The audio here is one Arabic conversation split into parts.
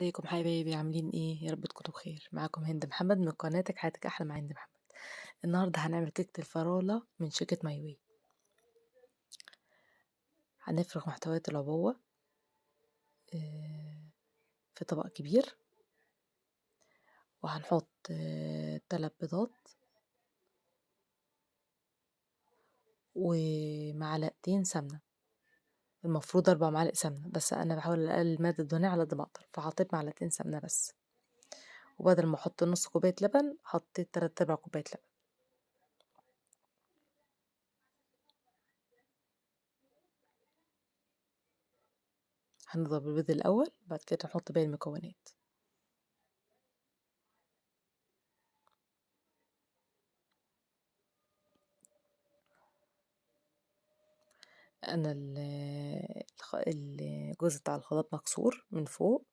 ازيكم حبايبي عاملين ايه؟ يا رب تكونوا بخير. معاكم هند محمد من قناتك حياتك احلى مع هند محمد. النهارده هنعمل كيكه الفراوله من شركه مايوي. هنفرغ محتويات العبوه في طبق كبير، وهنحط 3 بيضات ومعلقتين سمنه. المفروض 4 معالق سمنه، بس انا بحاول اقلل الماده الدهنيه على قد ما اقدر، فحطيت معلقتين سمنه بس. وبدل ما احط نص كوبايه لبن حطيت 3/4 كوبايه لبن. هنضرب البيض الاول، بعد كده نحط باقي المكونات. انا الجزء بتاع الخلاط مكسور من فوق،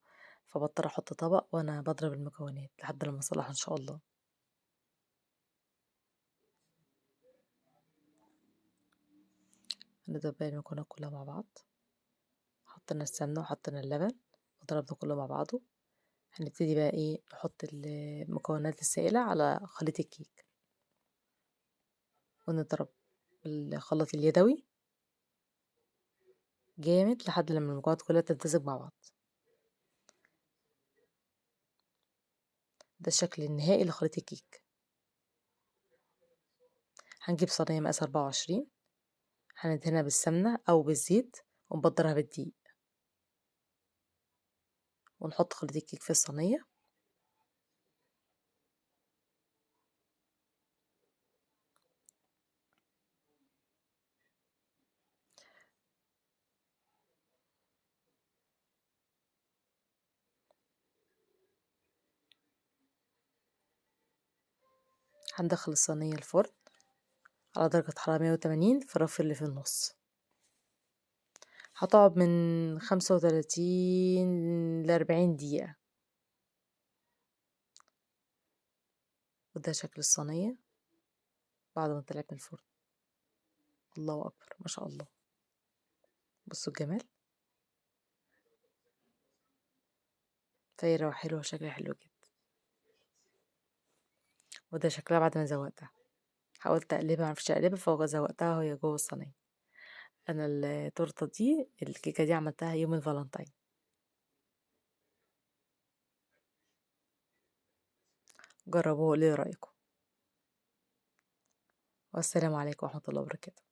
فبضطر احط طبق وانا بضرب المكونات لحد لما اصلحها ان شاء الله. هنضرب بقى المكونات كلها مع بعض. حطينا السمنه وحطينا اللبن وضربنا كله مع بعضه. هنبتدي بقى ايه، نحط المكونات السائله على خليط الكيك ونضرب بالخلاط اليدوي جامد لحد لما المكونات كلها تمتزج مع بعض. ده الشكل النهائي لخليط الكيك. هنجيب صينيه مقاس 24، هندهنها بالسمنه او بالزيت ونبدرها بالدقيق، ونحط خليط الكيك في الصينية. هندخل الصينية الفرن على درجة حرارة 180 في الرف اللي في النص. هتقعد من 35 ل40 دقيقة. وده شكل الصينية بعد ما طلعت من الفرن. الله أكبر ما شاء الله، بصوا الجمال. فايرة وحلوة وشكلها حلو جدا. وده شكلها بعد ما زوقتها. حاولت أقلبها معرفتش أقلبها فزوقتها وهي جوه الصينية. أنا التورتة دي الكيكة دي عملتها يوم الفالنتين. جربوه، ليه رأيكم؟ والسلام عليكم ورحمة الله وبركاته.